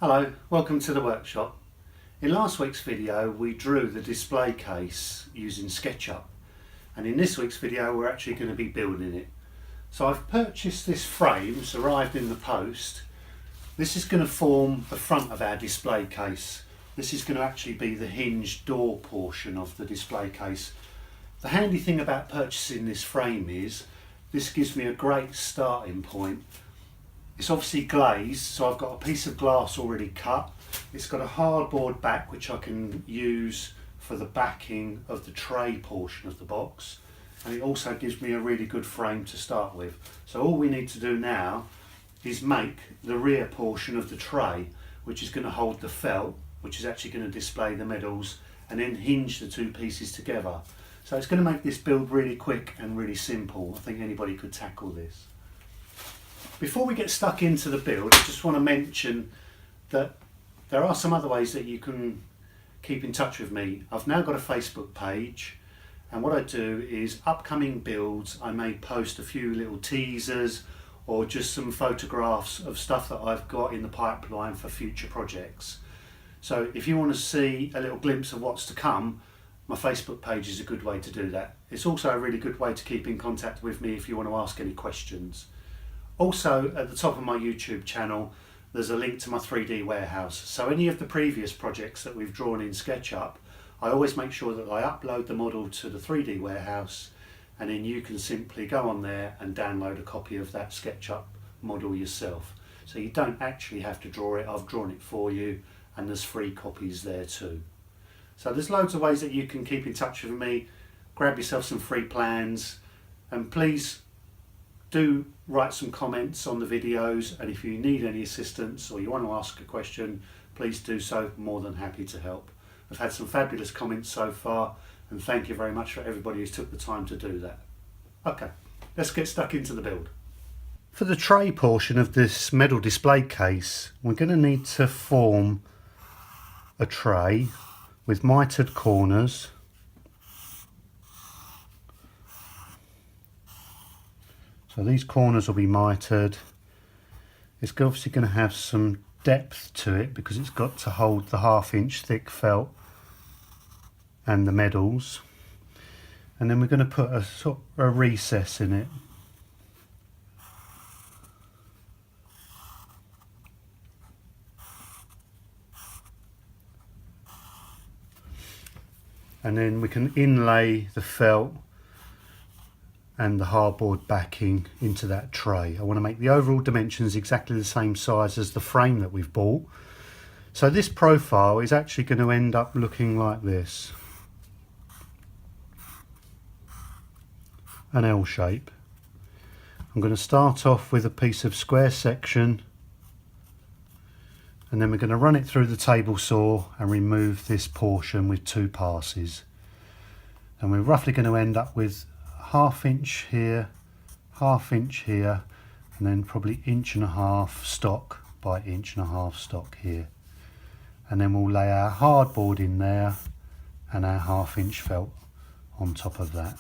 Hello, welcome to the workshop. In last week's video we drew the display case using SketchUp, and in this week's video we're actually going to be building it. So I've purchased this frame, it's arrived in the post. This is going to form the front of our display case. This is going to actually be the hinged door portion of the display case. The handy thing about purchasing this frame is this gives me a great starting point. It's obviously glazed, so I've got a piece of glass already cut. It's got a hardboard back which I can use for the backing of the tray portion of the box, and it also gives me a really good frame to start with. So all we need to do now is make the rear portion of the tray, which is going to hold the felt, which is actually going to display the medals, and then hinge the two pieces together. So it's going to make this build really quick and really simple. I think anybody could tackle this. Before we get stuck into the build, I just want to mention that there are some other ways that you can keep in touch with me. I've now got a Facebook page, and what I do is upcoming builds, I may post a few little teasers or just some photographs of stuff that I've got in the pipeline for future projects. So if you want to see a little glimpse of what's to come, my Facebook page is a good way to do that. It's also a really good way to keep in contact with me if you want to ask any questions. Also, at the top of my YouTube channel, there's a link to my 3D warehouse. So any of the previous projects that we've drawn in SketchUp, I always make sure that I upload the model to the 3D warehouse, and then you can simply go on there and download a copy of that SketchUp model yourself. So you don't actually have to draw it, I've drawn it for you, and there's free copies there too. So there's loads of ways that you can keep in touch with me, grab yourself some free plans, and please do write some comments on the videos, and if you need any assistance or you want to ask a question, please do so. More than happy to help. I've had some fabulous comments so far, and thank you very much for everybody who's took the time to do that. Okay, let's get stuck into the build. For the tray portion of this metal display case, we're going to need to form a tray with mitered corners. So these corners will be mitered. It's obviously going to have some depth to it because it's got to hold the 1/2 inch thick felt and the medals. And then we're going to put a sort of a recess in it. And then we can inlay the felt and the hardboard backing into that tray. I want to make the overall dimensions exactly the same size as the frame that we've bought. So this profile is actually going to end up looking like this. An L shape. I'm going to start off with a piece of square section, and then we're going to run it through the table saw and remove this portion with 2 passes. And we're roughly going to end up with 1/2 inch here, 1/2 inch here, and then probably 1.5 inches stock by 1.5 inches stock here. And then we'll lay our hardboard in there and our 1/2 inch felt on top of that.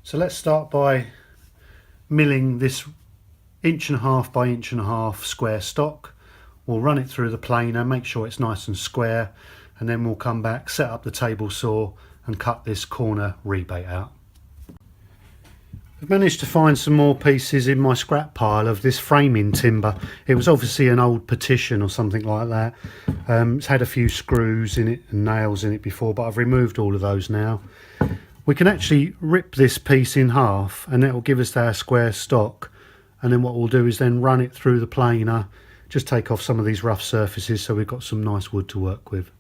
So let's start by milling this 1.5 inch by 1.5 inch square stock. We'll run it through the planer, make sure it's nice and square, and then we'll come back, set up the table saw and cut this corner rebate out. I've managed to find some more pieces in my scrap pile of this framing timber. It was obviously an old partition or something like that. It's had a few screws in it and nails in it before, but I've removed all of those now. We can actually rip this piece in half, and that will give us our square stock, and then what we'll do is then run it through the planer. Just take off some of these rough surfaces so we've got some nice wood to work with.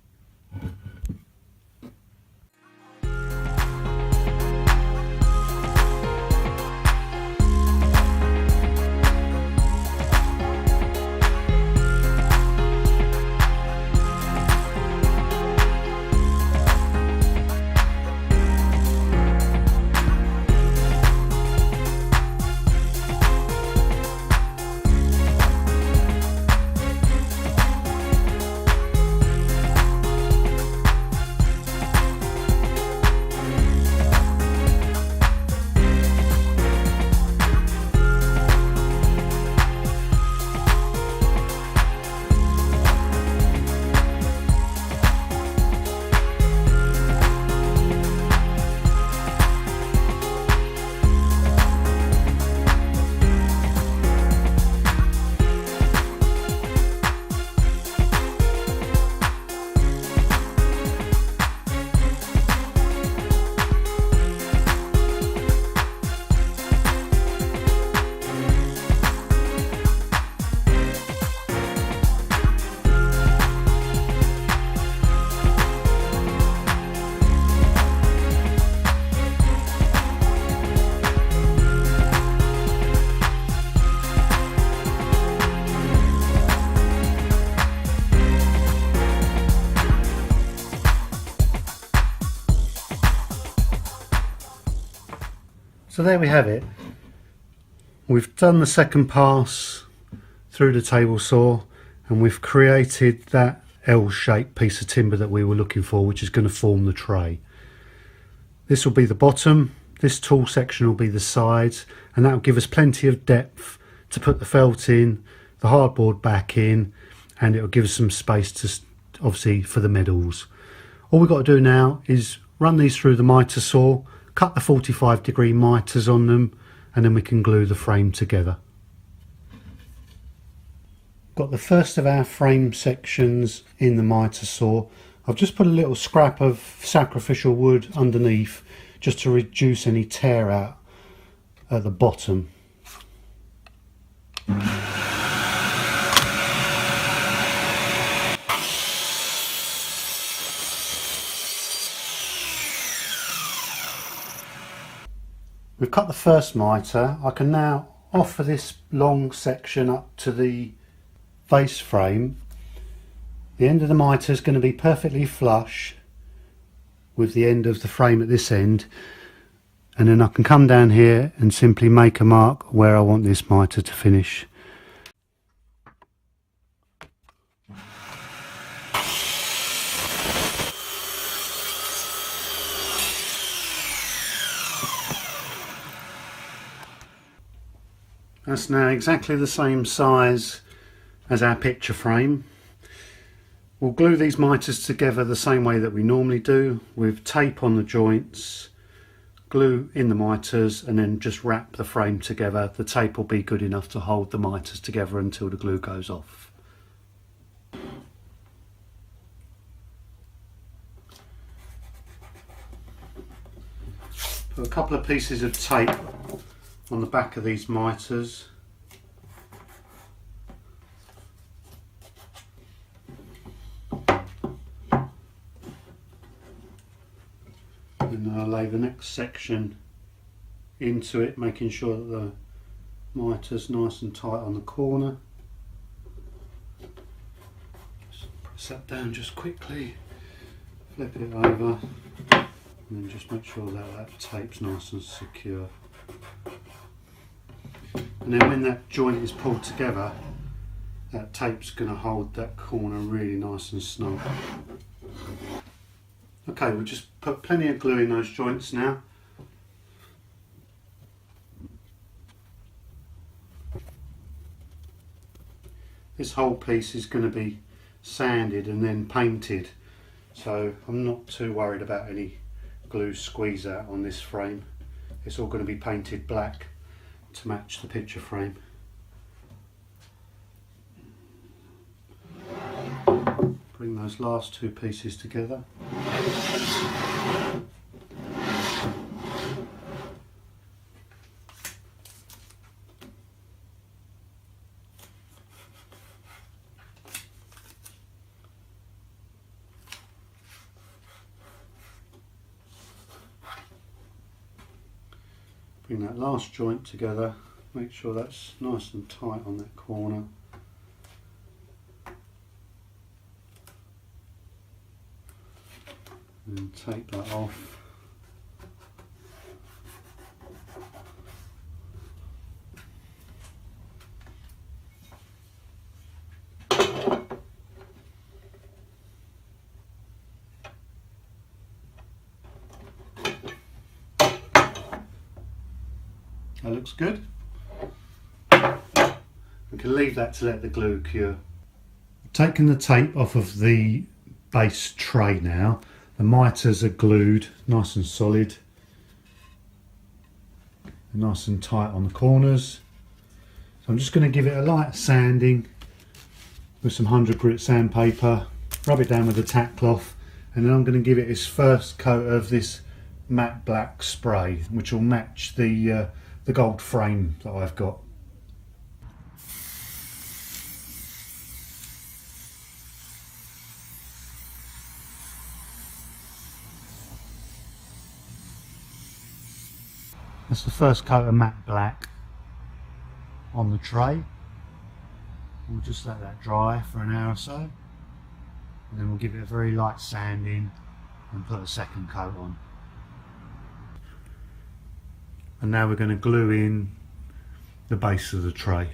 So there we have it. We've done the second pass through the table saw and we've created that L-shaped piece of timber that we were looking for, which is going to form the tray. This will be the bottom, this tall section will be the sides, and that will give us plenty of depth to put the felt in, the hardboard back in, and it will give us some space to obviously for the medals. All we've got to do now is run these through the miter saw, cut the 45-degree miters on them, and then we can glue the frame together. Got the first of our frame sections in the miter saw. I've just put a little scrap of sacrificial wood underneath just to reduce any tear out at the bottom. We've cut the first miter. I can now offer this long section up to the face frame. The end of the miter is going to be perfectly flush with the end of the frame at this end, and then I can come down here and simply make a mark where I want this miter to finish. That's now exactly the same size as our picture frame. We'll glue these miters together the same way that we normally do, with tape on the joints, glue in the miters, and then just wrap the frame together. The tape will be good enough to hold the miters together until the glue goes off. Put a couple of pieces of tape on the back of these miters. And I'll lay the next section into it, making sure that the miter's nice and tight on the corner. Just press that down just quickly, flip it over, and then just make sure that that tape's nice and secure. And then when that joint is pulled together, that tape's going to hold that corner really nice and snug. Okay, we'll just put plenty of glue in those joints now. This whole piece is going to be sanded and then painted, so I'm not too worried about any glue squeeze out on this frame. It's all going to be painted black to match the picture frame. Bring those last two pieces together. Bring that last joint together, make sure that's nice and tight on that corner. And take that off. That looks good. We can leave that to let the glue cure. Taking the tape off of the base tray now. The miters are glued nice and solid, nice and tight on the corners. So I'm just going to give it a light sanding with some 100 grit sandpaper, rub it down with a tack cloth, and then I'm going to give it its first coat of this matte black spray, which will match the gold frame that I've got. That's the first coat of matte black on the tray. We'll just let that dry for an hour or so, and then we'll give it a very light sanding and put a second coat on. And now we're going to glue in the base of the tray.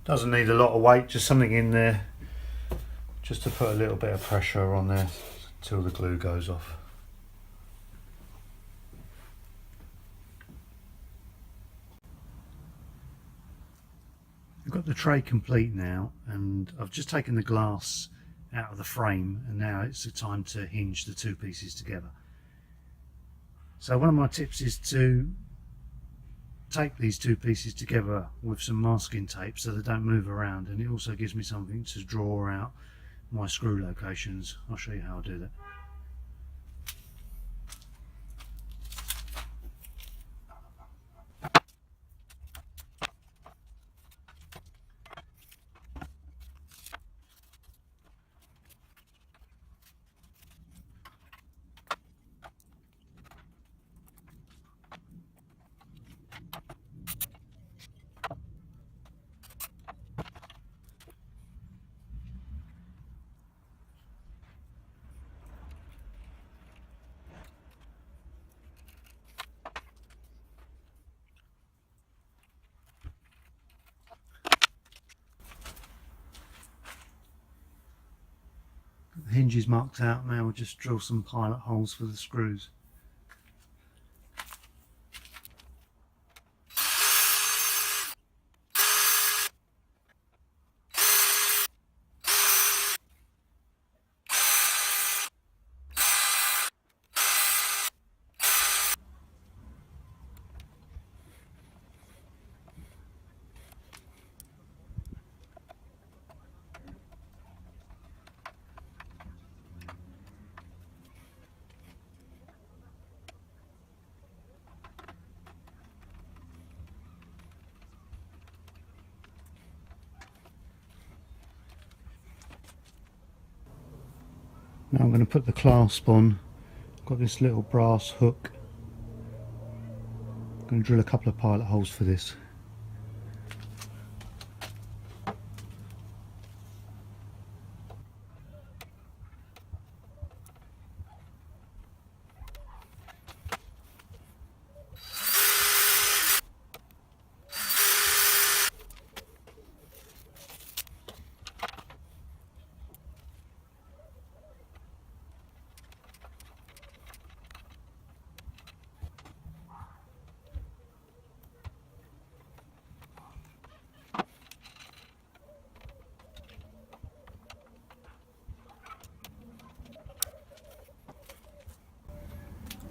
Doesn't need a lot of weight, just something in there just to put a little bit of pressure on there till the glue goes off. I've got the tray complete now, and I've just taken the glass out of the frame, and now it's the time to hinge the two pieces together. So one of my tips is to tape these two pieces together with some masking tape so they don't move around, and it also gives me something to draw out my screw locations. I'll show you how I do that. The hinge is marked out now, we'll just drill some pilot holes for the screws. Now I'm going to put the clasp on. I've got this little brass hook. I'm going to drill a couple of pilot holes for this.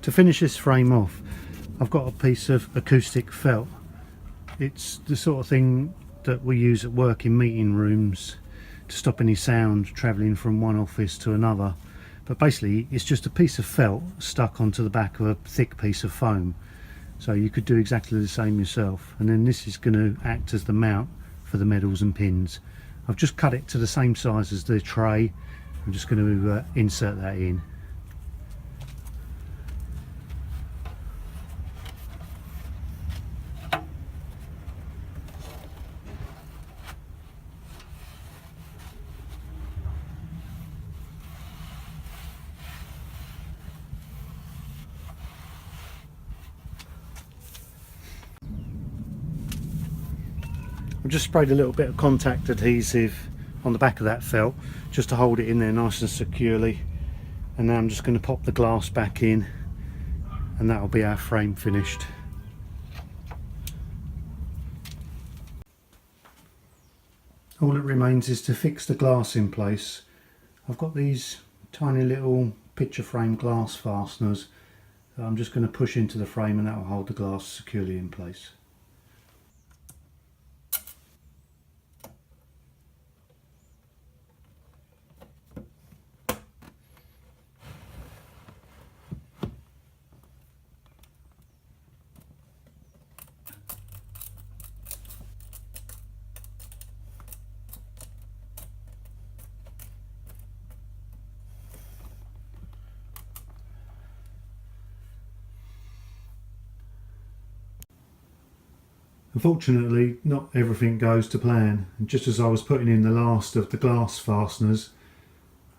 To finish this frame off, I've got a piece of acoustic felt. It's the sort of thing that we use at work in meeting rooms to stop any sound travelling from one office to another. But basically it's just a piece of felt stuck onto the back of a thick piece of foam. So you could do exactly the same yourself. And then this is going to act as the mount for the medals and pins. I've just cut it to the same size as the tray. I'm just going to insert that in. I've just sprayed a little bit of contact adhesive on the back of that felt just to hold it in there nice and securely, and now I'm just going to pop the glass back in, and that'll be our frame finished. All it remains is to fix the glass in place. I've got these tiny little picture frame glass fasteners that I'm just going to push into the frame, and that will hold the glass securely in place. Unfortunately, not everything goes to plan, and just as I was putting in the last of the glass fasteners,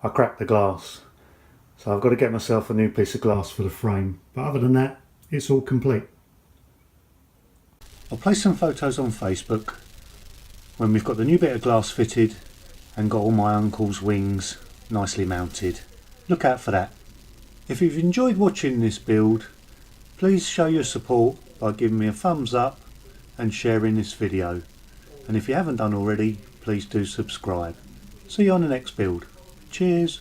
I cracked the glass. So I've got to get myself a new piece of glass for the frame, but other than that, it's all complete. I'll place some photos on Facebook when we've got the new bit of glass fitted and got all my uncle's wings nicely mounted. Look out for that. If you've enjoyed watching this build, please show your support by giving me a thumbs up and sharing this video. And if you haven't done already, please do subscribe. See you on the next build. Cheers.